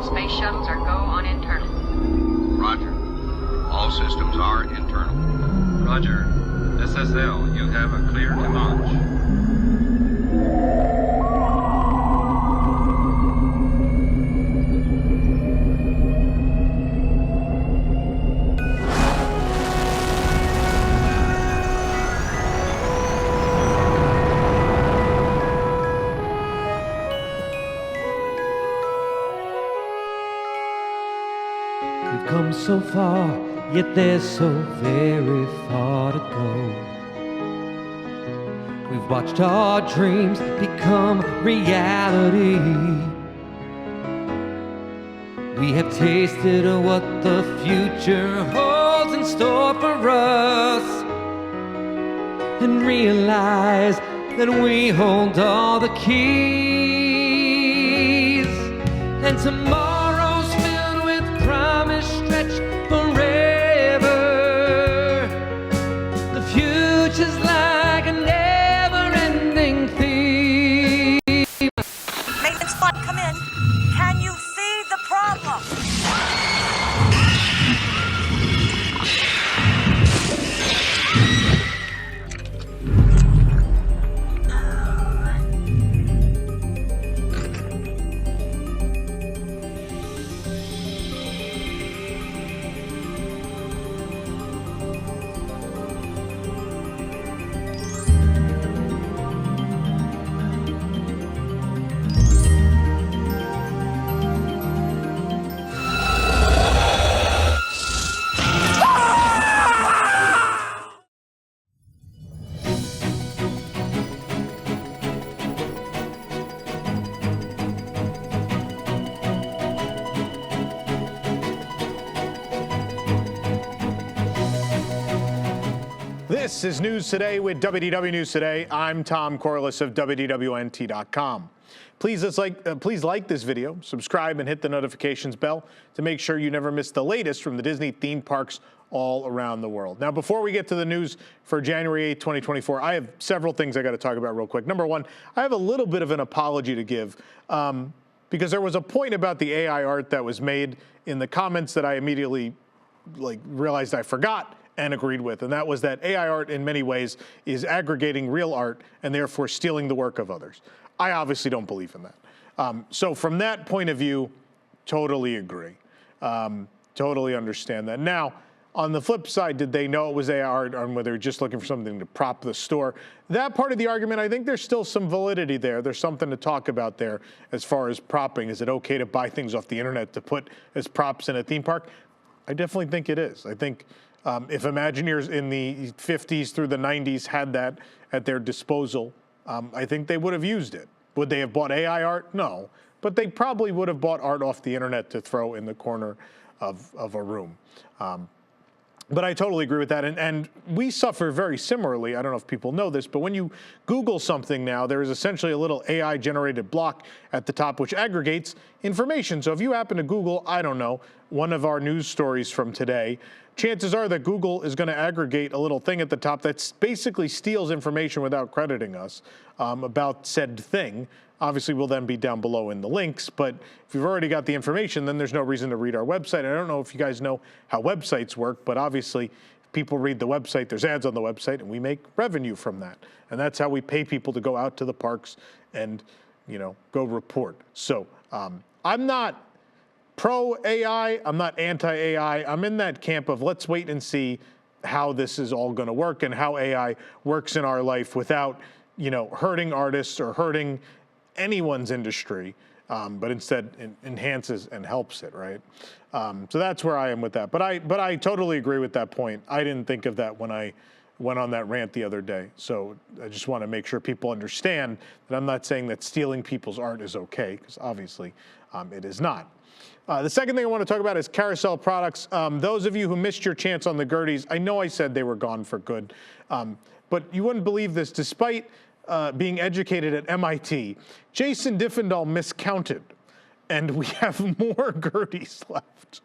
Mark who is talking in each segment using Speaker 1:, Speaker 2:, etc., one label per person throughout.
Speaker 1: Space shuttles are go on internal.
Speaker 2: Roger. All systems are internal.
Speaker 3: Roger. SSL, you have a clear to launch.
Speaker 4: We've come so far, yet there's so very far to go. We've watched our dreams become reality. We have tasted of what the future holds in store for us, and realize that we hold all the keys. And tomorrow's filled with promise stretched forever. The future's like a never-ending theme.
Speaker 5: Maintenance fund, come in. Can you see the problem?
Speaker 6: This is News Today with WDW News Today. I'm Tom Corliss of WDWNT.com. Please like this video, subscribe, and hit the notifications bell to make sure you never miss the latest from the Disney theme parks all around the world. Now, before we get to the news for January 8, 2024, I have several things I got to talk about real quick. Number one, I have a little bit of an apology to give because there was a point about the AI art that was made in the comments that I immediately realized I forgot and agreed with, and that was that AI art in many ways is aggregating real art and therefore stealing the work of others. I obviously don't believe in that. So from that point of view, totally agree. Totally understand that. Now, on the flip side, did they know it was AI art, or were they just looking for something to prop the store? That part of the argument, I think there's still some validity there. There's something to talk about there as far as propping. Is it okay to buy things off the internet to put as props in a theme park? I definitely think it is. I think if Imagineers in the 50s through the 90s had that at their disposal, I think they would have used it. Would they have bought AI art? No. But they probably would have bought art off the internet to throw in the corner of a room. But I totally agree with that. And we suffer very similarly. I don't know if people know this, but when you Google something now, there is essentially a little AI-generated block at the top which aggregates information. So if you happen to Google, I don't know, one of our news stories from today, chances are that Google is going to aggregate a little thing at the top that basically steals information without crediting us about said thing. Obviously, we'll then be down below in the links, but if you've already got the information, then there's no reason to read our website. I don't know if you guys know how websites work, but obviously, if people read the website, there's ads on the website, and we make revenue from that. And that's how we pay people to go out to the parks and, go report. So I'm not pro-AI, I'm not anti-AI. I'm in that camp of let's wait and see how this is all going to work and how AI works in our life without, hurting artists or hurting anyone's industry, but instead enhances and helps it, right? So that's where I am with that. But I totally agree with that point. I didn't think of that when I went on that rant the other day. So I just want to make sure people understand that I'm not saying that stealing people's art is okay, because obviously it is not. The second thing I want to talk about is Carousel products. Those of you who missed your chance on the Gerties, I know I said they were gone for good, but you wouldn't believe this. Despite being educated at MIT, Jason Diffendahl miscounted, and we have more Gerties left.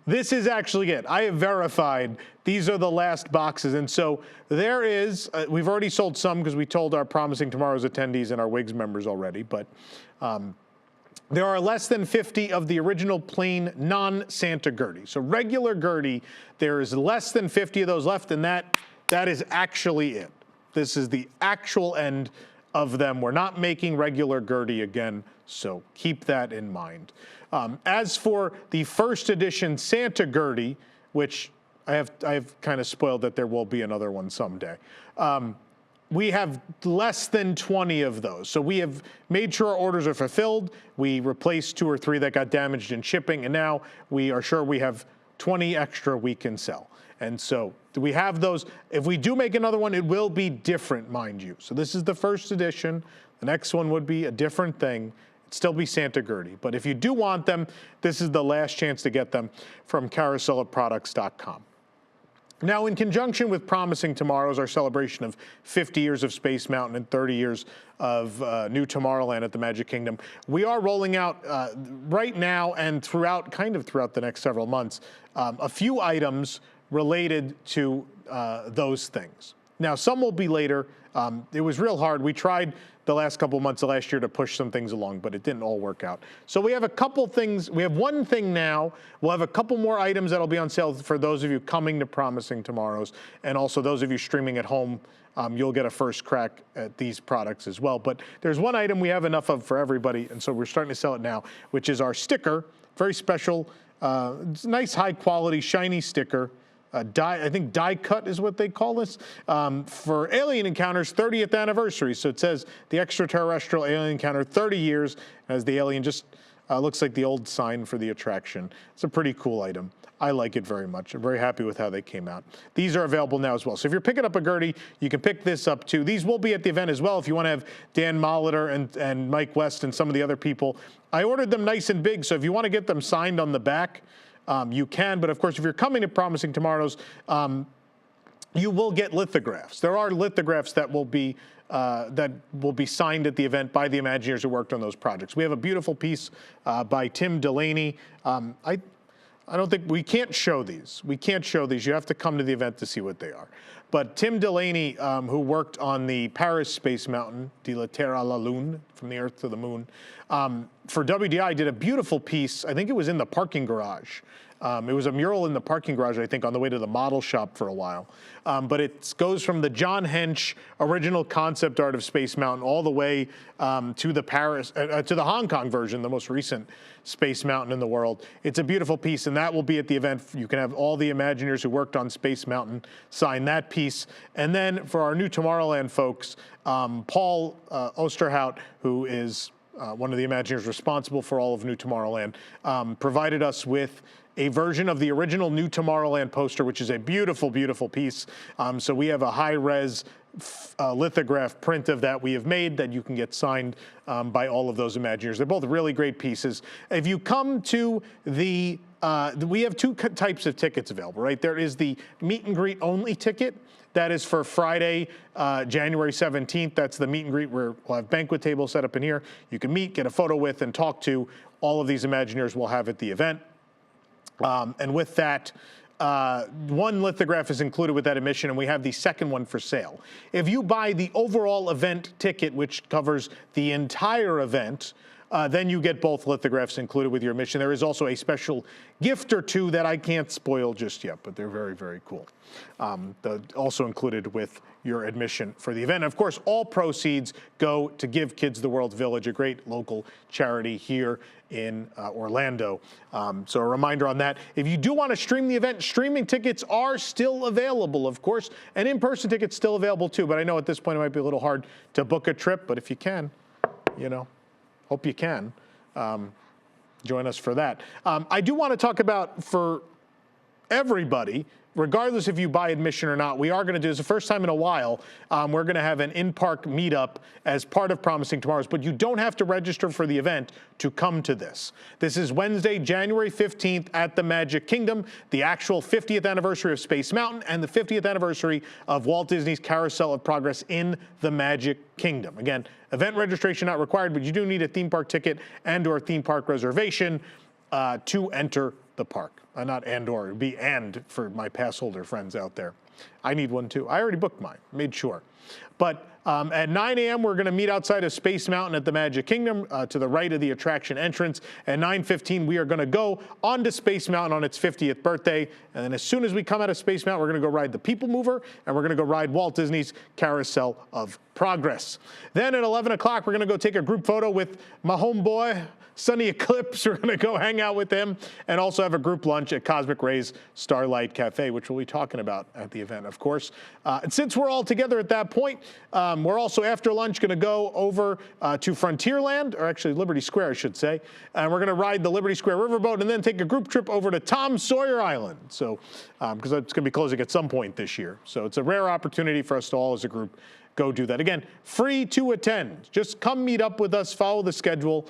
Speaker 6: This is actually it. I have verified these are the last boxes, and so there is, we've already sold some because we told our Promising Tomorrow's attendees and our WIGS members already, but there are less than 50 of the original plain non-Santa Gertie. So regular Gertie, there is less than 50 of those left, and that is actually it. This is the actual end of them. We're not making regular Gertie again, so keep that in mind. As for the first edition Santa Gertie, which I've kind of spoiled that there will be another one someday. We have less than 20 of those. So we have made sure our orders are fulfilled. We replaced 2 or 3 that got damaged in shipping, and now we are sure we have 20 extra we can sell. And so we have those. If we do make another one, it will be different, mind you. So this is the first edition. The next one would be a different thing. It'd still be Santa Gertie. But if you do want them, this is the last chance to get them from carouselofproducts.com. Now, in conjunction with Promising Tomorrows, our celebration of 50 years of Space Mountain and 30 years of New Tomorrowland at the Magic Kingdom, we are rolling out right now and throughout the next several months, a few items related to those things. Now, some will be later. It was real hard. We tried the last couple months of last year to push some things along, but it didn't all work out. So we have a couple things. We have one thing now. We'll have a couple more items that'll be on sale for those of you coming to Promising Tomorrows, and also those of you streaming at home. You'll get a first crack at these products as well. But there's one item we have enough of for everybody, and so we're starting to sell it now, which is our sticker. Very special, nice, high quality, shiny sticker. I think die cut is what they call this, for Alien Encounters 30th anniversary. So it says the extraterrestrial alien encounter 30 years, as the alien just looks like the old sign for the attraction. It's a pretty cool item. I like it very much. I'm very happy with how they came out. These are available now as well. So if you're picking up a Gertie, you can pick this up too. These will be at the event as well if you want to have Dan Molitor and Mike West and some of the other people. I ordered them nice and big, so if you want to get them signed on the back, you can, but of course, if you're coming to Promising Tomorrows, you will get lithographs. There are lithographs that will be signed at the event by the Imagineers who worked on those projects. We have a beautiful piece by Tim Delaney. I don't think we can't show these. We can't show these. You have to come to the event to see what they are. But Tim Delaney, who worked on the Paris Space Mountain, de la Terre à la Lune, from the Earth to the Moon, for WDI did a beautiful piece. I think it was in the parking garage. It was a mural in the parking garage, I think, on the way to the model shop for a while. But it goes from the John Hench original concept art of Space Mountain all the way to the Hong Kong version, the most recent Space Mountain in the world. It's a beautiful piece, and that will be at the event. You can have all the Imagineers who worked on Space Mountain sign that piece. And then for our New Tomorrowland folks, Paul Osterhout, who is one of the Imagineers responsible for all of New Tomorrowland, provided us with a version of the original New Tomorrowland poster, which is a beautiful, beautiful piece. So we have a high-res lithograph print of that we have made that you can get signed by all of those Imagineers. They're both really great pieces. If you come to we have 2 types of tickets available, right? There is the meet and greet only ticket. That is for Friday, January 17th. That's the meet and greet where we'll have banquet tables set up in here. You can meet, get a photo with, and talk to all of these Imagineers we'll have at the event. And with that, one lithograph is included with that admission, and we have the second one for sale. If you buy the overall event ticket, which covers the entire event, then you get both lithographs included with your admission. There is also a special gift or 2 that I can't spoil just yet, but they're very, very cool. Also included with your admission for the event. Of course, all proceeds go to Give Kids the World Village, a great local charity here in Orlando. So a reminder on that. If you do want to stream the event, streaming tickets are still available, of course, and in-person tickets still available too. But I know at this point it might be a little hard to book a trip, but if you can, hope you can. Join us for that. I do want to talk about, for everybody, regardless if you buy admission or not, we are going to do, it's the first time in a while, we're going to have an in-park meetup as part of Promising Tomorrows, but you don't have to register for the event to come to this. This is Wednesday, January 15th at the Magic Kingdom, the actual 50th anniversary of Space Mountain and the 50th anniversary of Walt Disney's Carousel of Progress in the Magic Kingdom. Again, event registration not required, but you do need a theme park ticket and/or theme park reservation to enter the park. Not and/or, it'd be and for my pass holder friends out there. I need one too. I already booked mine, made sure. But At 9 a.m., we're going to meet outside of Space Mountain at the Magic Kingdom to the right of the attraction entrance. At 9:15, we are going to go onto Space Mountain on its 50th birthday. And then as soon as we come out of Space Mountain, we're going to go ride the People Mover, and we're going to go ride Walt Disney's Carousel of Progress. Then at 11 o'clock, we're going to go take a group photo with my homeboy, Sunny Eclipse. We're going to go hang out with him and also have a group lunch at Cosmic Ray's Starlight Cafe, which we'll be talking about at the event, of course. And since we're all together at that point, we're also after lunch going to go over to Frontierland, or actually Liberty Square, I should say. And we're going to ride the Liberty Square riverboat and then take a group trip over to Tom Sawyer Island. So, because it's going to be closing at some point this year. So it's a rare opportunity for us to all as a group go do that. Again, free to attend. Just come meet up with us, follow the schedule.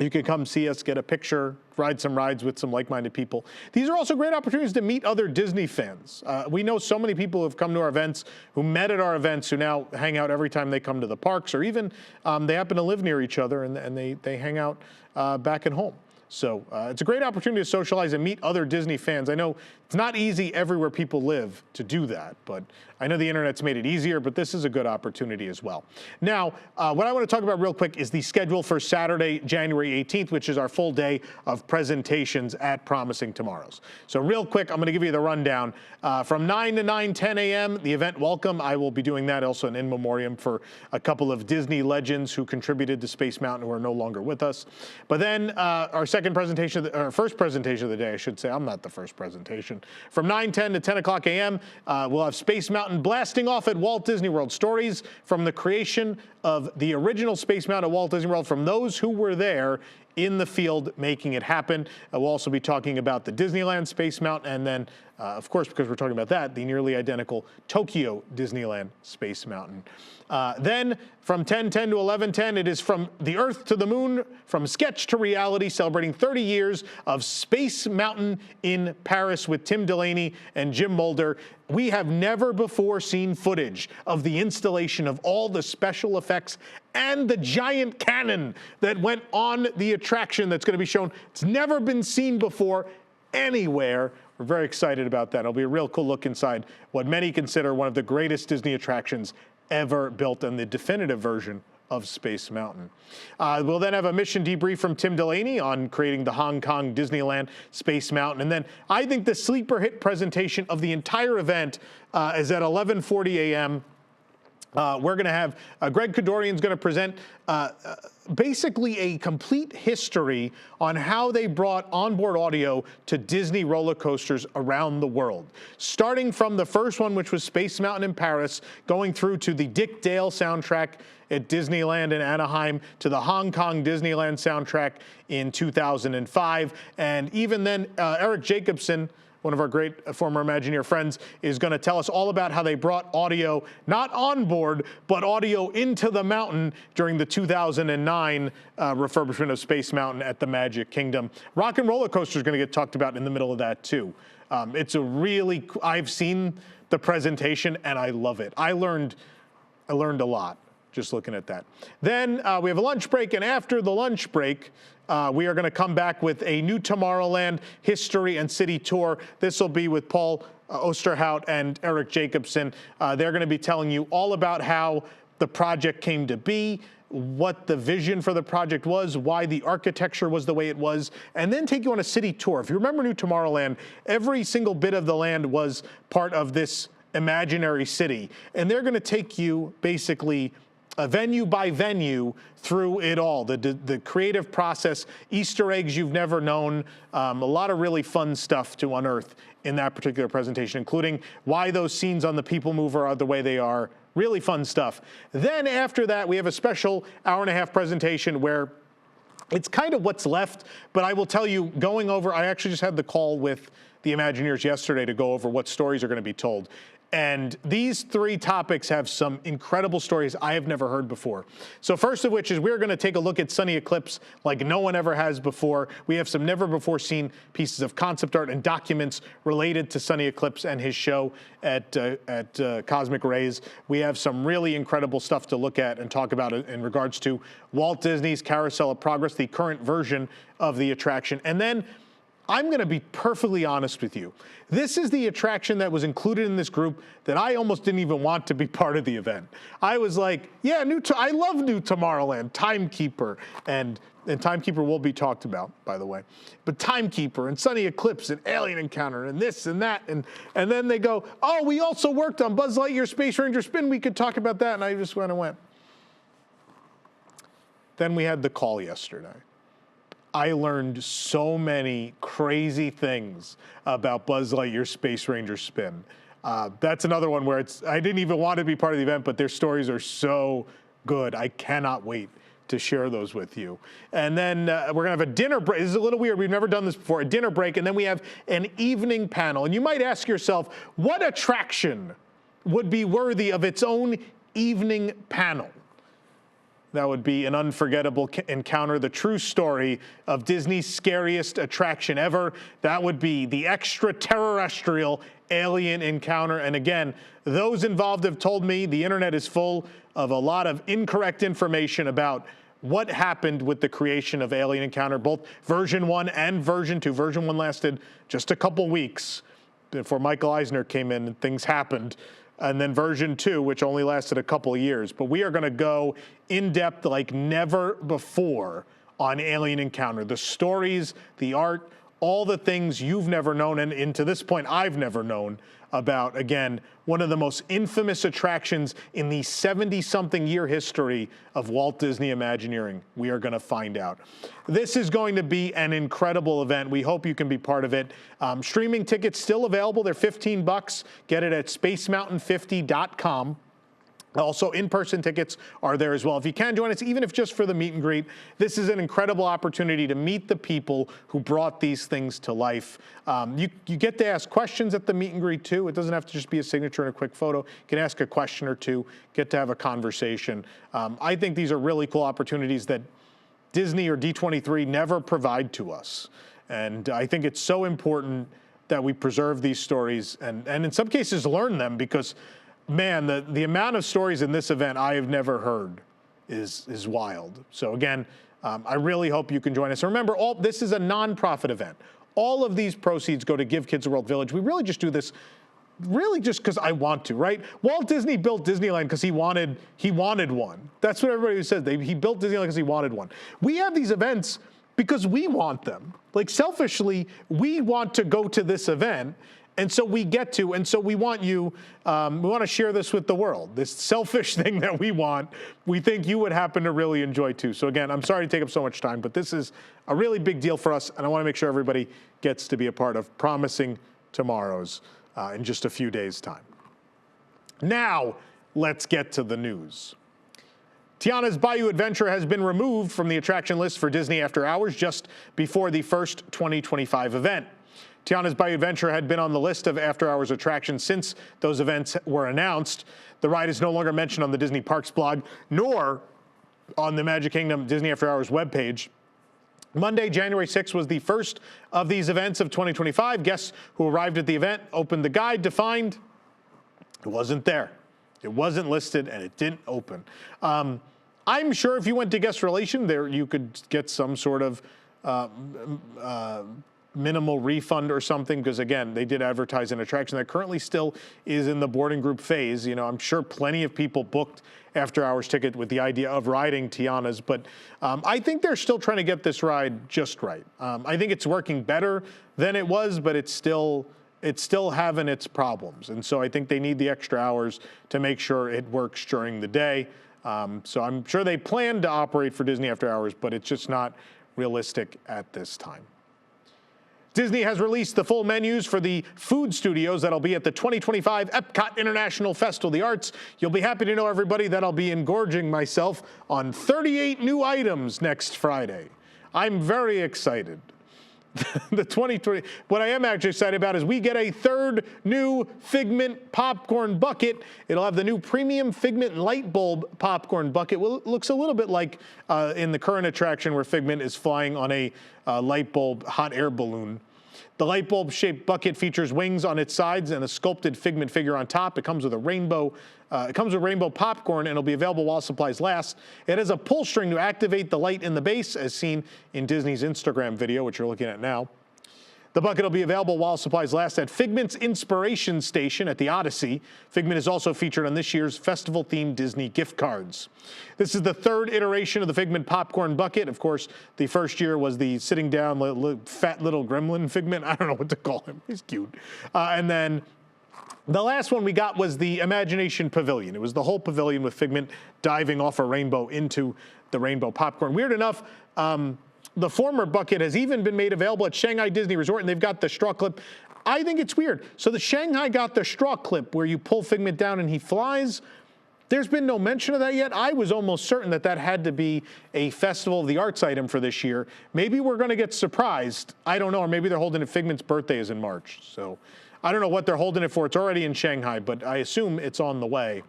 Speaker 6: You can come see us, get a picture, ride some rides with some like-minded people. These are also great opportunities to meet other Disney fans. We know so many people who have come to our events, who met at our events, who now hang out every time they come to the parks, or even they happen to live near each other and they hang out back at home. So it's a great opportunity to socialize and meet other Disney fans. I know it's not easy everywhere people live to do that, but I know the internet's made it easier, but this is a good opportunity as well. Now, what I want to talk about real quick is the schedule for Saturday, January 18th, which is our full day of presentations at Promising Tomorrows. So real quick, I'm going to give you the rundown. From 9 to 9:10 a.m., the event Welcome. I will be doing that, also an in memoriam for a couple of Disney legends who contributed to Space Mountain who are no longer with us. But then our second presentation, or first presentation of the day, I should say. I'm not the first presentation. From 9:10 to 10 o'clock a.m., we'll have Space Mountain blasting off at Walt Disney World. Stories from the creation of the original Space Mountain at Walt Disney World from those who were there in the field making it happen. We'll also be talking about the Disneyland Space Mountain, and then, of course, because we're talking about that, the nearly identical Tokyo Disneyland Space Mountain. Then from 10:10 to 11:10, it is From the Earth to the Moon, From Sketch to Reality, celebrating 30 years of Space Mountain in Paris with Tim Delaney and Jim Mulder. We have never before seen footage of the installation of all the special effects and the giant cannon that went on the attraction that's going to be shown. It's never been seen before anywhere. We're very excited about that. It'll be a real cool look inside what many consider one of the greatest Disney attractions ever built, and the definitive version of Space Mountain. We'll then have a mission debrief from Tim Delaney on creating the Hong Kong Disneyland Space Mountain. And then I think the sleeper hit presentation of the entire event is at 11:40 a.m. We're going to have Greg Kadorian's going to present basically a complete history on how they brought onboard audio to Disney roller coasters around the world. Starting from the first one, which was Space Mountain in Paris, going through to the Dick Dale soundtrack at Disneyland in Anaheim, to the Hong Kong Disneyland soundtrack in 2005. And even then, Eric Jacobson, one of our great former Imagineer friends, is going to tell us all about how they brought audio, not on board, but audio into the mountain during the 2009 refurbishment of Space Mountain at the Magic Kingdom. Rock and Roller Coaster is going to get talked about in the middle of that, too. It's a really, I've seen the presentation, and I love it. I learned a lot just looking at that. Then we have a lunch break, and after the lunch break, we are going to come back with a new Tomorrowland history and city tour. This will be with Paul Osterhout and Eric Jacobson. They're going to be telling you all about how the project came to be, what the vision for the project was, why the architecture was the way it was, and then take you on a city tour. If you remember New Tomorrowland, every single bit of the land was part of this imaginary city, and they're going to take you basically venue by venue through it all, the creative process, Easter eggs you've never known, a lot of really fun stuff to unearth in that particular presentation, including why those scenes on the People Mover are the way they are. Really fun stuff. Then after that, we have a special hour-and-a-half presentation where it's kind of what's left, but I will tell you, going over, I actually just had the call with the Imagineers yesterday to go over what stories are going to be told. And these three topics have some incredible stories I have never heard before. So first of which is we're going to take a look at Sunny Eclipse like no one ever has before. We have some never before seen pieces of concept art and documents related to Sunny Eclipse and his show at Cosmic Rays. We have some really incredible stuff to look at and talk about in regards to Walt Disney's Carousel of Progress, the current version of the attraction. And then I'm going to be perfectly honest with you. This is the attraction that was included in this group that I almost didn't even want to be part of the event. I was like, yeah, I love New Tomorrowland, Timekeeper, and Timekeeper will be talked about, by the way. But Timekeeper and Sunny Eclipse and Alien Encounter and this and that. And then they go, oh, we also worked on Buzz Lightyear Space Ranger Spin. We could talk about that. And I just went. Then we had the call yesterday. I learned so many crazy things about Buzz Lightyear Space Ranger Spin. That's another one where I didn't even want to be part of the event, but their stories are so good. I cannot wait to share those with you. And then we're gonna have a dinner break. This is a little weird, we've never done this before, a dinner break, and then we have an evening panel. And you might ask yourself, what attraction would be worthy of its own evening panel? That would be an unforgettable encounter, the true story of Disney's scariest attraction ever. That would be the extraterrestrial alien encounter. And again, those involved have told me the internet is full of a lot of incorrect information about what happened with the creation of Alien Encounter, both version 1 and version 2. Version 1 lasted just a couple weeks before Michael Eisner came in and things happened. And then version 2, which only lasted a couple of years. But we are going to go in depth like never before on Alien Encounter. The stories, the art, all the things you've never known, and to this point I've never known about, again, one of the most infamous attractions in the 70-something year history of Walt Disney Imagineering. We are going to find out. This is going to be an incredible event. We hope you can be part of it. Streaming tickets still available. They're $15. Get it at spacemountain50.com. Also, in-person tickets are there as well. If you can join us, even if just for the meet and greet, this is an incredible opportunity to meet the people who brought these things to life. You get to ask questions at the meet and greet too. It doesn't have to just be a signature and a quick photo. You can ask a question or two, get to have a conversation. I think these are really cool opportunities that Disney or D23 never provide to us. And I think it's so important that we preserve these stories and in some cases learn them, because man, the amount of stories in this event I have never heard is wild. So again, I really hope you can join us. And remember, this is a nonprofit event. All of these proceeds go to Give Kids a World Village. We really just do this really just because I want to, right? Walt Disney built Disneyland because he wanted one. That's what everybody says. He built Disneyland because he wanted one. We have these events because we want them. Like selfishly, we want to go to this event. And so we get to, and so we want you, we want to share this with the world. This selfish thing that we want, we think you would happen to really enjoy too. So again, I'm sorry to take up so much time, but this is a really big deal for us, and I want to make sure everybody gets to be a part of Promising Tomorrows in just a few days' time. Now, let's get to the news. Tiana's Bayou Adventure has been removed from the attraction list for Disney After Hours just before the first 2025 event. Tiana's Bayou Adventure had been on the list of after-hours attractions since those events were announced. The ride is no longer mentioned on the Disney Parks blog, nor on the Magic Kingdom Disney After Hours webpage. Monday, January 6th, was the first of these events of 2025. Guests who arrived at the event opened the guide to find it wasn't there. It wasn't listed, and it didn't open. I'm sure if you went to guest relation, there you could get some sort of minimal refund or something, because again, they did advertise an attraction that currently still is in the boarding group phase. You know, I'm sure plenty of people booked after hours ticket with the idea of riding Tiana's, but I think they're still trying to get this ride just right. I think it's working better than it was, but it's still having its problems. And so I think they need the extra hours to make sure it works during the day. So I'm sure they plan to operate for Disney After Hours, but it's just not realistic at this time. Disney has released the full menus for the food studios that'll be at the 2025 EPCOT International Festival of the Arts. You'll be happy to know, everybody, that I'll be engorging myself on 38 new items next Friday. I'm very excited. The 2020, what I am actually excited about is we get a third new Figment popcorn bucket. It'll have the new premium Figment light bulb popcorn bucket. Well, it looks a little bit like in the current attraction where Figment is flying on a light bulb hot air balloon. The light bulb shaped bucket features wings on its sides and a sculpted Figment figure on top. It comes with a rainbow. It comes with rainbow popcorn, and it'll be available while supplies last. It has a pull string to activate the light in the base, as seen in Disney's Instagram video, which you're looking at now. The bucket will be available while supplies last at Figment's Inspiration Station at the Odyssey. Figment is also featured on this year's festival-themed Disney gift cards. This is the third iteration of the Figment popcorn bucket. Of course, the first year was the sitting down fat little gremlin Figment. I don't know what to call him. He's cute. And then the last one we got was the Imagination Pavilion. It was the whole pavilion with Figment diving off a rainbow into the rainbow popcorn. Weird enough, the former bucket has even been made available at Shanghai Disney Resort, and they've got the straw clip. I think it's weird. So the Shanghai got the straw clip where you pull Figment down and he flies. There's been no mention of that yet. I was almost certain that that had to be a Festival of the Arts item for this year. Maybe we're going to get surprised. I don't know. Or maybe they're holding it. Figment's birthday is in March. So I don't know what they're holding it for. It's already in Shanghai, but I assume it's on the way.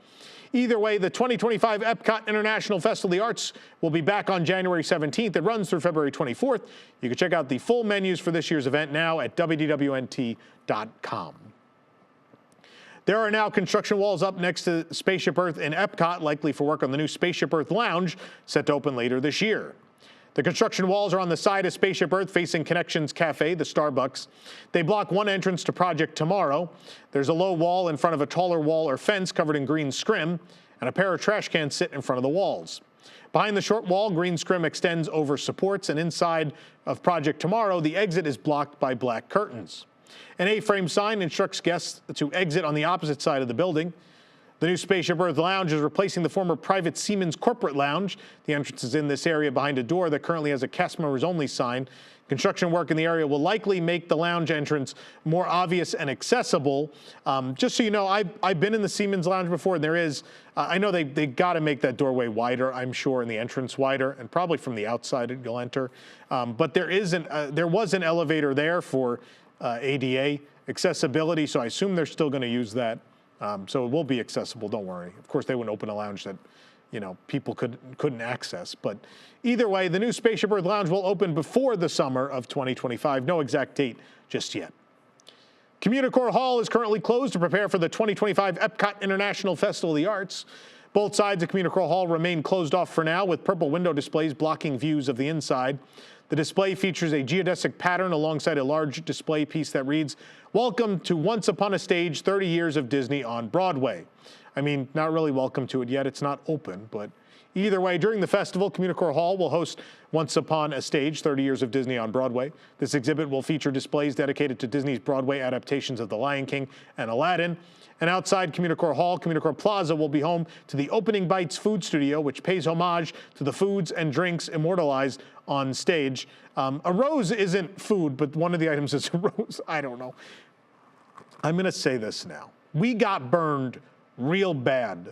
Speaker 6: Either way, the 2025 EPCOT International Festival of the Arts will be back on January 17th. It runs through February 24th. You can check out the full menus for this year's event now at WDWNT.com. There are now construction walls up next to Spaceship Earth in EPCOT, likely for work on the new Spaceship Earth Lounge, set to open later this year. The construction walls are on the side of Spaceship Earth facing Connections Cafe, the Starbucks. They block one entrance to Project Tomorrow. There's a low wall in front of a taller wall or fence covered in green scrim, and a pair of trash cans sit in front of the walls. Behind the short wall, green scrim extends over supports, and inside of Project Tomorrow, the exit is blocked by black curtains. An A-frame sign instructs guests to exit on the opposite side of the building. The new Spaceship Earth Lounge is replacing the former private Siemens corporate lounge. The entrance is in this area behind a door that currently has a cast members only sign. Construction work in the area will likely make the lounge entrance more obvious and accessible. Just so you know, I've been in the Siemens lounge before, and there is, I know they got to make that doorway wider, I'm sure, and the entrance wider, and probably from the outside you'll enter. But there was an elevator there for ADA accessibility, so I assume they're still going to use that. So it will be accessible, don't worry. Of course, they wouldn't open a lounge that, people couldn't access. But either way, the new Spaceship Earth Lounge will open before the summer of 2025. No exact date just yet. CommuniCore Hall is currently closed to prepare for the 2025 EPCOT International Festival of the Arts. Both sides of CommuniCore Hall remain closed off for now, with purple window displays blocking views of the inside. The display features a geodesic pattern alongside a large display piece that reads, "Welcome to Once Upon a Stage, 30 Years of Disney on Broadway." I mean, not really welcome to it yet. It's not open, but either way, during the festival, CommuniCore Hall will host Once Upon a Stage, 30 Years of Disney on Broadway. This exhibit will feature displays dedicated to Disney's Broadway adaptations of The Lion King and Aladdin. And outside CommuniCore Hall, CommuniCore Plaza will be home to the Opening Bites Food Studio, which pays homage to the foods and drinks immortalized on stage. A rose isn't food, but one of the items is a rose. I don't know. I'm going to say this now. We got burned real bad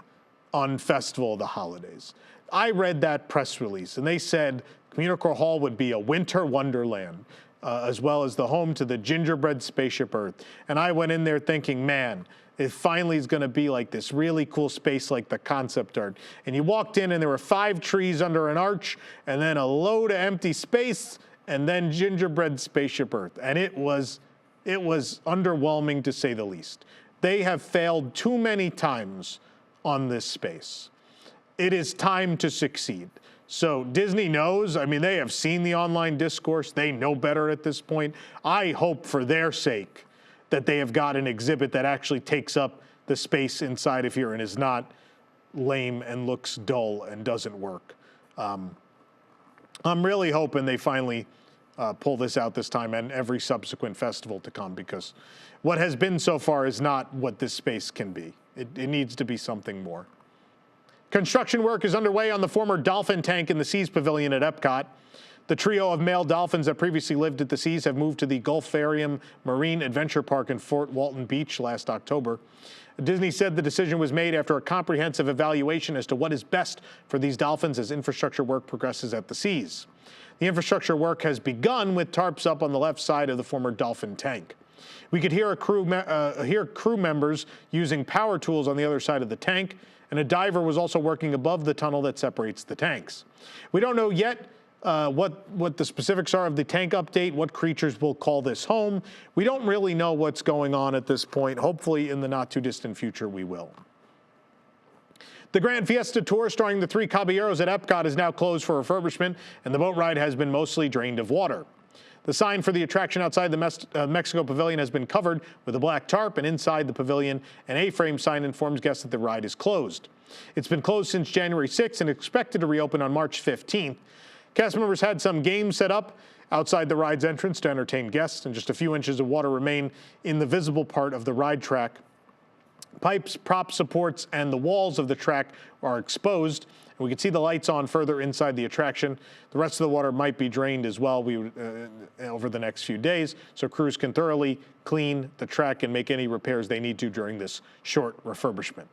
Speaker 6: on Festival of the Holidays. I read that press release, and they said CommuniCore Hall would be a winter wonderland, as well as the home to the gingerbread Spaceship Earth. And I went in there thinking, man, it finally is going to be like this really cool space like the concept art. And you walked in and there were 5 trees under an arch and then a load of empty space and then gingerbread Spaceship Earth. And it was underwhelming to say the least. They have failed too many times on this space. It is time to succeed. So Disney knows, they have seen the online discourse. They know better at this point. I hope for their sake that they have got an exhibit that actually takes up the space inside of here and is not lame and looks dull and doesn't work. I'm really hoping they finally pull this out this time and every subsequent festival to come, because what has been so far is not what this space can be. It needs to be something more. Construction work is underway on the former Dolphin tank in the Seas Pavilion at EPCOT. The trio of male dolphins that previously lived at the Seas have moved to the Gulfarium Marine Adventure Park in Fort Walton Beach last October. Disney said the decision was made after a comprehensive evaluation as to what is best for these dolphins as infrastructure work progresses at the Seas. The infrastructure work has begun with tarps up on the left side of the former Dolphin tank. We could hear crew members using power tools on the other side of the tank, and a diver was also working above the tunnel that separates the tanks. We don't know yet what the specifics are of the tank update, what creatures will call this home. We don't really know what's going on at this point. Hopefully in the not too distant future we will. The Gran Fiesta tour starring the 3 Caballeros at EPCOT is now closed for refurbishment, and the boat ride has been mostly drained of water. The sign for the attraction outside the Mexico Pavilion has been covered with a black tarp, and inside the pavilion, an A-frame sign informs guests that the ride is closed. It's been closed since January 6th and expected to reopen on March 15th. Cast members had some games set up outside the ride's entrance to entertain guests, and just a few inches of water remain in the visible part of the ride track. Pipes, prop supports, and the walls of the track are exposed. And we can see the lights on further inside the attraction. The rest of the water might be drained as well over the next few days, so crews can thoroughly clean the track and make any repairs they need to during this short refurbishment.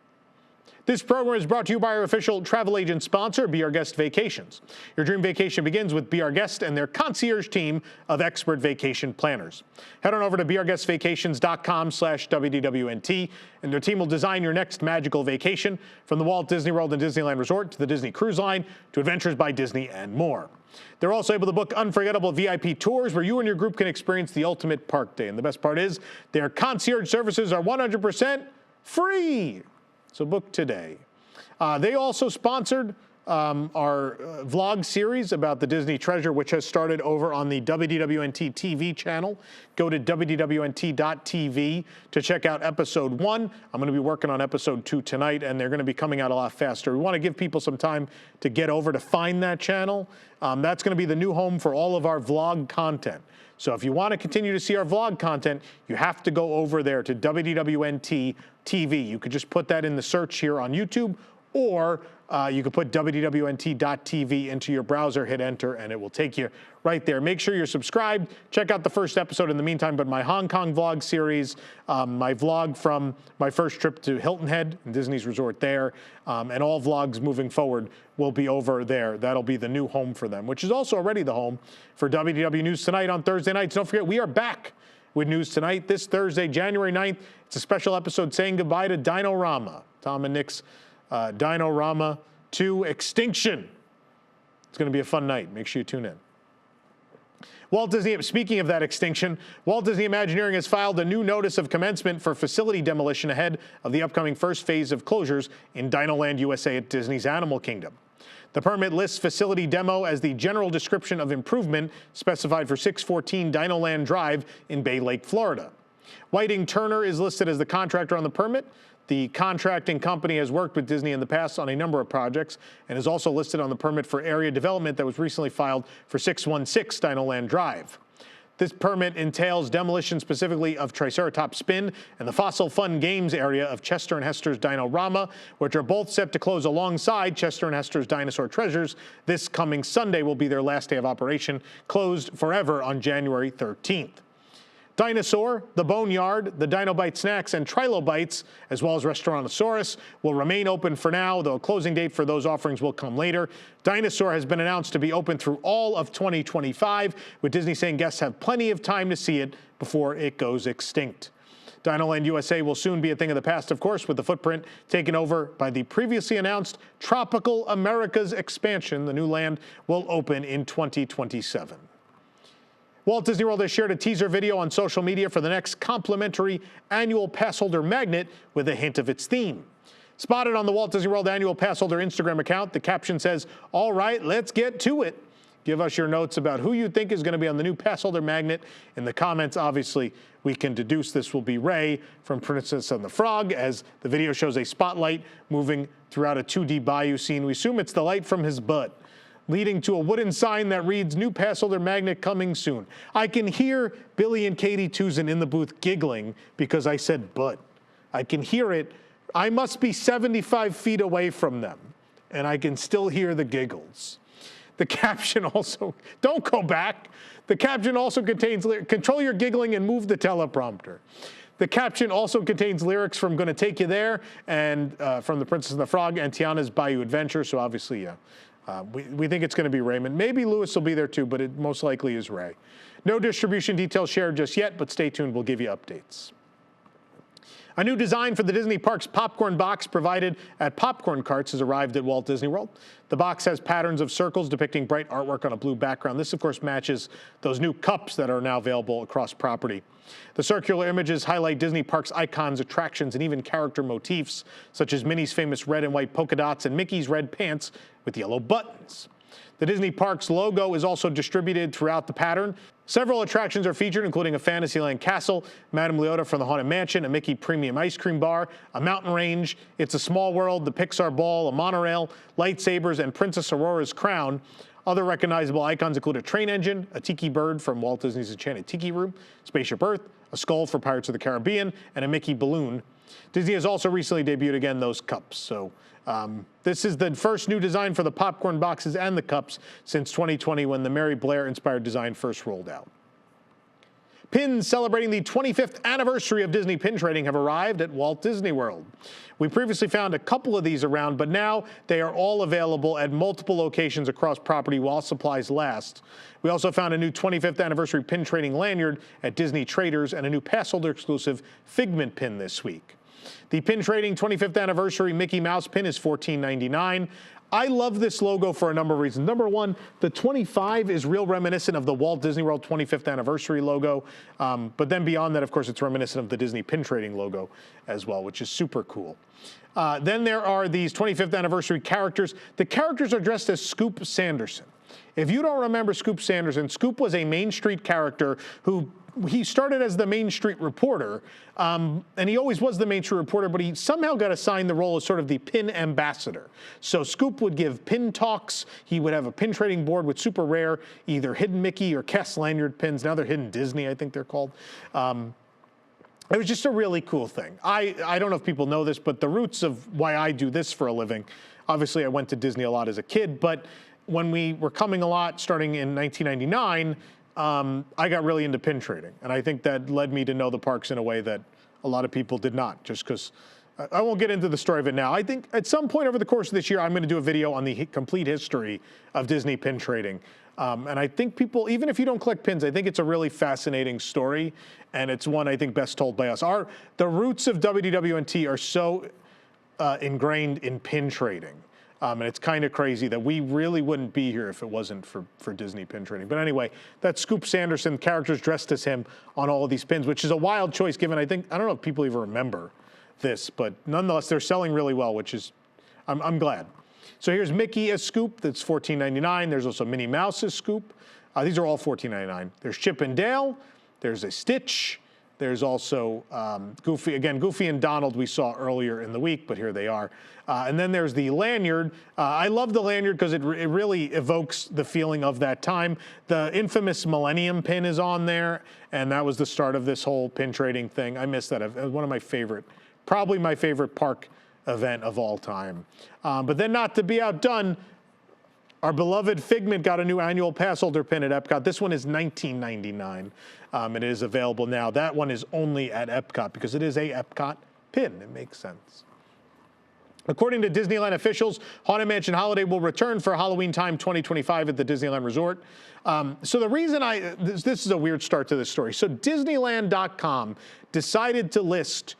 Speaker 6: This program is brought to you by our official travel agent sponsor, Be Our Guest Vacations. Your dream vacation begins with Be Our Guest and their concierge team of expert vacation planners. Head on over to beourguestvacations.com/WDWNT, and their team will design your next magical vacation, from the Walt Disney World and Disneyland Resort to the Disney Cruise Line to Adventures by Disney and more. They're also able to book unforgettable VIP tours where you and your group can experience the ultimate park day. And the best part is their concierge services are 100% free. So book today. They also sponsored our vlog series about the Disney Treasure, which has started over on the WDWNT TV channel. Go to WDWNT.tv to check out episode 1. I'm going to be working on episode 2 tonight, and they're going to be coming out a lot faster. We want to give people some time to get over to find that channel. That's going to be the new home for all of our vlog content. So if you want to continue to see our vlog content, you have to go over there to WDWNT TV. You could just put that in the search here on YouTube, or you could put WDWNT.tv into your browser, hit enter, and it will take you right there. Make sure you're subscribed. Check out the first episode in the meantime, but my Hong Kong vlog series, my vlog from my first trip to Hilton Head, Disney's resort there, and all vlogs moving forward will be over there. That'll be the new home for them, which is also already the home for WDW News Tonight on Thursday nights. Don't forget, we are back with News Tonight this Thursday, January 9th. It's a special episode saying goodbye to Dino-Rama, Tom and Nick's Dino-Rama to Extinction. It's going to be a fun night. Make sure you tune in. Walt Disney, speaking of that extinction, Walt Disney Imagineering has filed a new notice of commencement for facility demolition ahead of the upcoming first phase of closures in DinoLand, USA at Disney's Animal Kingdom. The permit lists facility demo as the general description of improvement specified for 614 DinoLand Drive in Bay Lake, Florida. Whiting Turner is listed as the contractor on the permit. The contracting company has worked with Disney in the past on a number of projects and is also listed on the permit for area development that was recently filed for 616 DinoLand Drive. This permit entails demolition specifically of Triceratops Spin and the Fossil Fun Games area of Chester and Hester's Dino-Rama, which are both set to close alongside Chester and Hester's Dinosaur Treasures. This coming Sunday will be their last day of operation, closed forever on January 13th. Dinosaur, the Boneyard, the Dinobite Snacks, and Trilobites, as well as Restaurantosaurus, will remain open for now, though a closing date for those offerings will come later. Dinosaur has been announced to be open through all of 2025, with Disney saying guests have plenty of time to see it before it goes extinct. DinoLand USA will soon be a thing of the past, of course, with the footprint taken over by the previously announced Tropical America's expansion. The new land will open in 2027. Walt Disney World has shared a teaser video on social media for the next complimentary annual Passholder magnet with a hint of its theme. Spotted on the Walt Disney World annual Passholder Instagram account, the caption says, "All right, let's get to it." Give us your notes about who you think is going to be on the new Passholder magnet in the comments. Obviously, we can deduce this will be Ray from Princess and the Frog, as the video shows a spotlight moving throughout a 2D Bayou scene. We assume it's the light from his butt, leading to a wooden sign that reads, "New Passholder magnet coming soon." I can hear Billy and Katie Tuzin in the booth giggling because I said butt. I can hear it. I must be 75 feet away from them, and I can still hear the giggles. The caption also, don't go back. The caption also contains, "Control your giggling and move the teleprompter." The caption also contains lyrics from "Gonna Take You There" and from The Princess and the Frog and Tiana's Bayou Adventure, so obviously, we think it's going to be Raymond. Maybe Lewis will be there too, but it most likely is Ray. No distribution details shared just yet, but stay tuned. We'll give you updates. A new design for the Disney Parks popcorn box provided at Popcorn Carts has arrived at Walt Disney World. The box has patterns of circles depicting bright artwork on a blue background. This, of course, matches those new cups that are now available across property. The circular images highlight Disney Parks icons, attractions, and even character motifs, such as Minnie's famous red and white polka dots and Mickey's red pants with yellow buttons. The Disney Parks logo is also distributed throughout the pattern. Several attractions are featured, including a Fantasyland castle, Madame Leota from the Haunted Mansion, a Mickey Premium Ice Cream Bar, a mountain range, It's a Small World, the Pixar Ball, a monorail, lightsabers, and Princess Aurora's crown. Other recognizable icons include a train engine, a tiki bird from Walt Disney's Enchanted Tiki Room, Spaceship Earth, a skull for Pirates of the Caribbean, and a Mickey balloon. Disney has also recently debuted again those cups. So this is the first new design for the popcorn boxes and the cups since 2020 when the Mary Blair-inspired design first rolled out. Pins celebrating the 25th anniversary of Disney pin trading have arrived at Walt Disney World. We previously found a couple of these around, but now they are all available at multiple locations across property while supplies last. We also found a new 25th anniversary pin trading lanyard at Disney Traders and a new Passholder exclusive Figment pin this week. The pin trading 25th anniversary Mickey Mouse pin is $14.99. I love this logo for a number of reasons. Number one, the 25 is real reminiscent of the Walt Disney World 25th anniversary logo. But then beyond that, of course, it's reminiscent of the Disney pin trading logo as well, which is super cool. Then there are these 25th anniversary characters. The characters are dressed as Scoop Sanderson. If you don't remember Scoop Sanderson, Scoop was a Main Street character who he started as the Main Street reporter, and he always was the Main Street reporter, but he somehow got assigned the role as sort of the pin ambassador. So Scoop would give pin talks. He would have a pin trading board with super rare, either hidden Mickey or Cass lanyard pins. Now they're hidden Disney, I think they're called. It was just a really cool thing. I don't know if people know this, but the roots of why I do this for a living, obviously I went to Disney a lot as a kid, but when we were coming a lot starting in 1999, I got really into pin trading, and I think that led me to know the parks in a way that a lot of people did not, just because I won't get into the story of it now. I think at some point over the course of this year, I'm going to do a video on the complete history of Disney pin trading. And I think people, even if you don't collect pins, I think it's a really fascinating story, and it's one I think best told by us. The roots of WDWNT are so ingrained in pin trading. And it's kind of crazy that we really wouldn't be here if it wasn't for Disney pin trading. But anyway, that's Scoop Sanderson, characters dressed as him on all of these pins, which is a wild choice given, I don't know if people even remember this, but nonetheless, they're selling really well, which is, I'm glad. So here's Mickey as Scoop, that's $14.99. There's also Minnie Mouse as Scoop. These are all $14.99. There's Chip and Dale. There's a Stitch. There's also Goofy. Again, Goofy and Donald we saw earlier in the week, but here they are. And then there's the lanyard. I love the lanyard because it really evokes the feeling of that time. The infamous Millennium pin is on there, and that was the start of this whole pin trading thing. I miss that. It was one of my favorite, probably my favorite park event of all time. But then not to be outdone, our beloved Figment got a new annual pass holder pin at EPCOT. This one is $19.99. It is available now. That one is only at EPCOT because it is a EPCOT pin. It makes sense. According to Disneyland officials, Haunted Mansion Holiday will return for Halloween time 2025 at the Disneyland Resort. So the reason this is a weird start to this story. So Disneyland.com decided to list,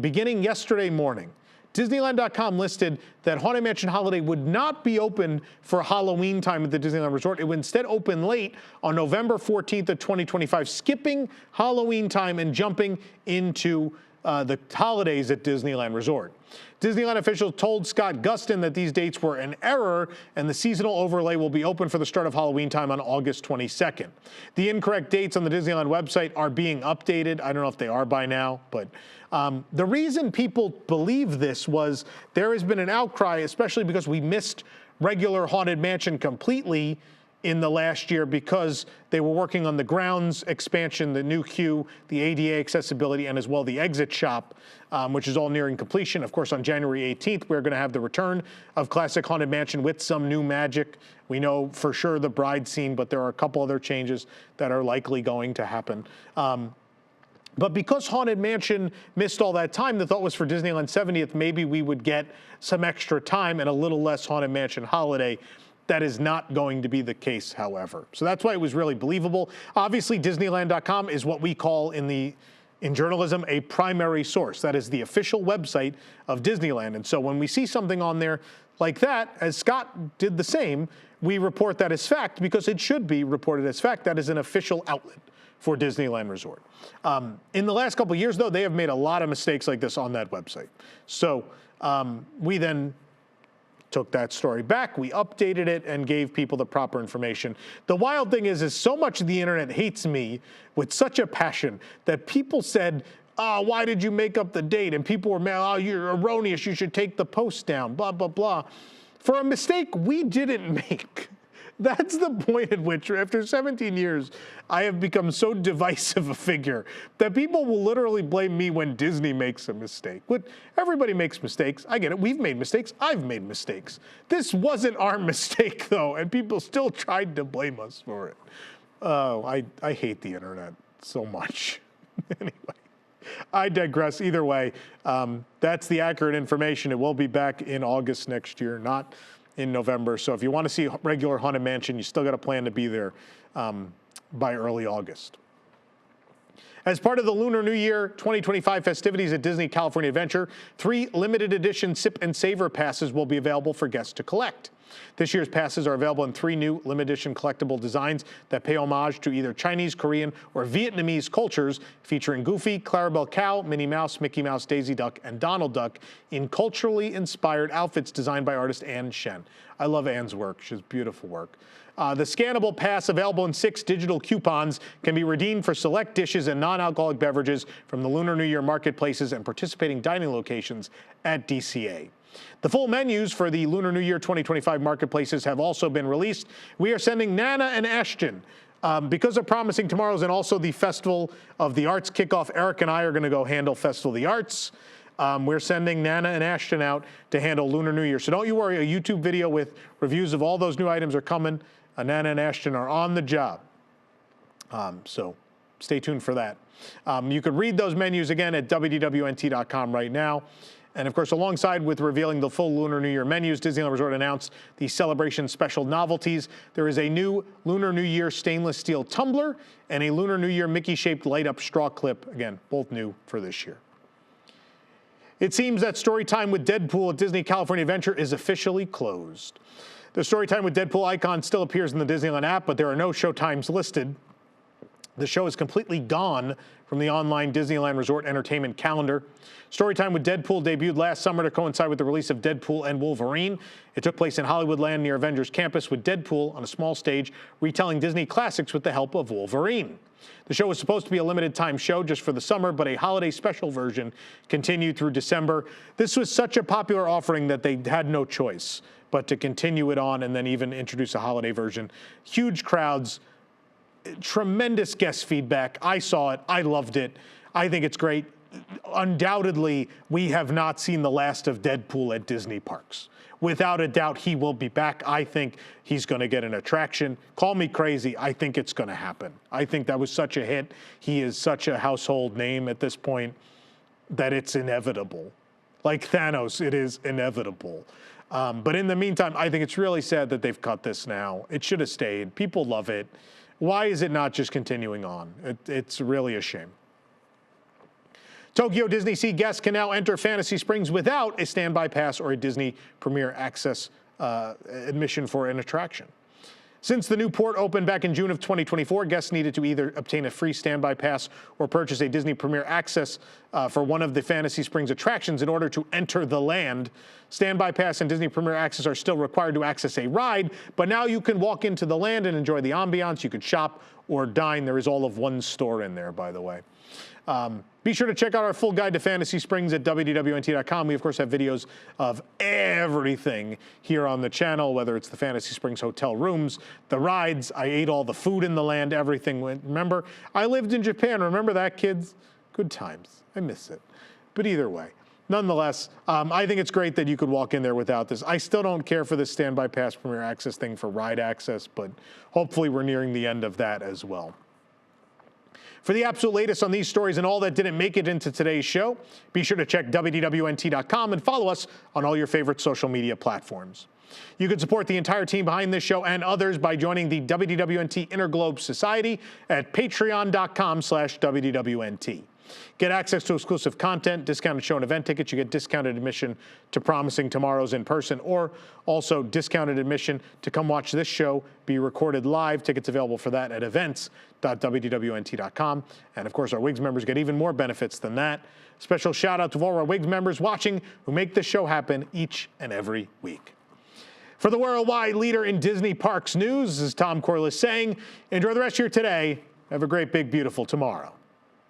Speaker 6: beginning yesterday morning, Disneyland.com listed that Haunted Mansion Holiday would not be open for Halloween time at the Disneyland Resort. It would instead open late on November 14th of 2025, skipping Halloween time and jumping into the holidays at Disneyland Resort. Disneyland officials told Scott Gustin that these dates were an error and the seasonal overlay will be open for the start of Halloween time on August 22nd. The incorrect dates on the Disneyland website are being updated. I don't know if they are by now, but the reason people believe this was there has been an outcry, especially because we missed regular Haunted Mansion completely in the last year because they were working on the grounds expansion, the new queue, the ADA accessibility, and as well the exit shop, which is all nearing completion. Of course, on January 18th, we're going to have the return of Classic Haunted Mansion with some new magic. We know for sure the bride scene, but there are a couple other changes that are likely going to happen. But because Haunted Mansion missed all that time, the thought was for Disneyland 70th, maybe we would get some extra time and a little less Haunted Mansion Holiday. That is not going to be the case, however. So that's why it was really believable. Obviously, Disneyland.com is what we call in journalism a primary source. That is the official website of Disneyland. And so when we see something on there like that, as Scott did the same, we report that as fact because it should be reported as fact. That is an official outlet for Disneyland Resort. In the last couple of years, though, they have made a lot of mistakes like this on that website. So we then took that story back, we updated it, and gave people the proper information. The wild thing is so much of the internet hates me with such a passion that people said, oh, why did you make up the date? And people were mad, oh, you're erroneous, you should take the post down, blah, blah, blah. For a mistake we didn't make. That's the point at which, after 17 years, I have become so divisive a figure that people will literally blame me when Disney makes a mistake. Everybody makes mistakes. I get it. We've made mistakes. I've made mistakes. This wasn't our mistake, though, and people still tried to blame us for it. Oh, I hate the internet so much. Anyway, I digress. Either way, that's the accurate information. It will be back in August next year, not in November. So if you want to see regular Haunted Mansion, you still got to plan to be there by early August. As part of the Lunar New Year 2025 festivities at Disney California Adventure, 3 limited edition Sip and Savor passes will be available for guests to collect. This year's passes are available in 3 new limited edition collectible designs that pay homage to either Chinese, Korean, or Vietnamese cultures, featuring Goofy, Clarabelle Cow, Minnie Mouse, Mickey Mouse, Daisy Duck, and Donald Duck in culturally inspired outfits designed by artist Ann Shen. I love Ann's work. She has beautiful work. The scannable pass, available in 6 digital coupons, can be redeemed for select dishes and non-alcoholic beverages from the Lunar New Year marketplaces and participating dining locations at DisneySea. The full menus for the Lunar New Year 2025 marketplaces have also been released. We are sending Nana and Ashton. Because of Promising Tomorrows and also the Festival of the Arts kickoff, Eric and I are going to go handle Festival of the Arts. We're sending Nana and Ashton out to handle Lunar New Year. So don't you worry, a YouTube video with reviews of all those new items are coming. Nana and Ashton are on the job. So stay tuned for that. You can read those menus again at WDWNT.com right now. And of course, alongside with revealing the full Lunar New Year menus, Disneyland Resort announced the Celebration Special Novelties. There is a new Lunar New Year stainless steel tumbler and a Lunar New Year Mickey-shaped light-up straw clip. Again, both new for this year. It seems that Storytime with Deadpool at Disney California Adventure is officially closed. The Storytime with Deadpool icon still appears in the Disneyland app, but there are no showtimes listed. The show is completely gone from the online Disneyland Resort Entertainment calendar. Storytime with Deadpool debuted last summer to coincide with the release of Deadpool and Wolverine. It took place in Hollywoodland near Avengers Campus, with Deadpool on a small stage retelling Disney classics with the help of Wolverine. The show was supposed to be a limited time show just for the summer, but a holiday special version continued through December. This was such a popular offering that they had no choice but to continue it on and then even introduce a holiday version. Huge crowds, tremendous guest feedback. I saw it. I loved it. I think it's great. Undoubtedly, we have not seen the last of Deadpool at Disney parks. Without a doubt, he will be back. I think he's going to get an attraction. Call me crazy. I think it's going to happen. I think that was such a hit. He is such a household name at this point that it's inevitable. Like Thanos, it is inevitable. But in the meantime, I think it's really sad that they've cut this now. It should have stayed. People love it. Why is it not just continuing on? It's really a shame. Tokyo DisneySea guests can now enter Fantasy Springs without a standby pass or a Disney Premier Access admission for an attraction. Since the new port opened back in June of 2024, guests needed to either obtain a free standby pass or purchase a Disney Premier Access for one of the Fantasy Springs attractions in order to enter the land. Standby pass and Disney Premier Access are still required to access a ride, but now you can walk into the land and enjoy the ambiance. You could shop or dine. There is all of one store in there, by the way. Be sure to check out our full guide to Fantasy Springs at WDWNT.com. We, of course, have videos of everything here on the channel, whether it's the Fantasy Springs hotel rooms, the rides. I ate all the food in the land, everything. Remember, I lived in Japan. Remember that, kids? Good times. I miss it. But either way, nonetheless, I think it's great that you could walk in there without this. I still don't care for this standby pass Premier Access thing for ride access, but hopefully we're nearing the end of that as well. For the absolute latest on these stories and all that didn't make it into today's show, be sure to check WDWNT.com and follow us on all your favorite social media platforms. You can support the entire team behind this show and others by joining the WDWNT Interglobe Society at patreon.com/WDWNT. Get access to exclusive content, discounted show and event tickets. You get discounted admission to Promising Tomorrows in person, or also discounted admission to come watch this show be recorded live. Tickets available for that at events.wdwnt.com. And of course, our WIGS members get even more benefits than that. Special shout out to all our WIGS members watching who make this show happen each and every week. For the worldwide leader in Disney parks news, this is Tom Corliss saying, enjoy the rest of your today. Have a great, big, beautiful tomorrow.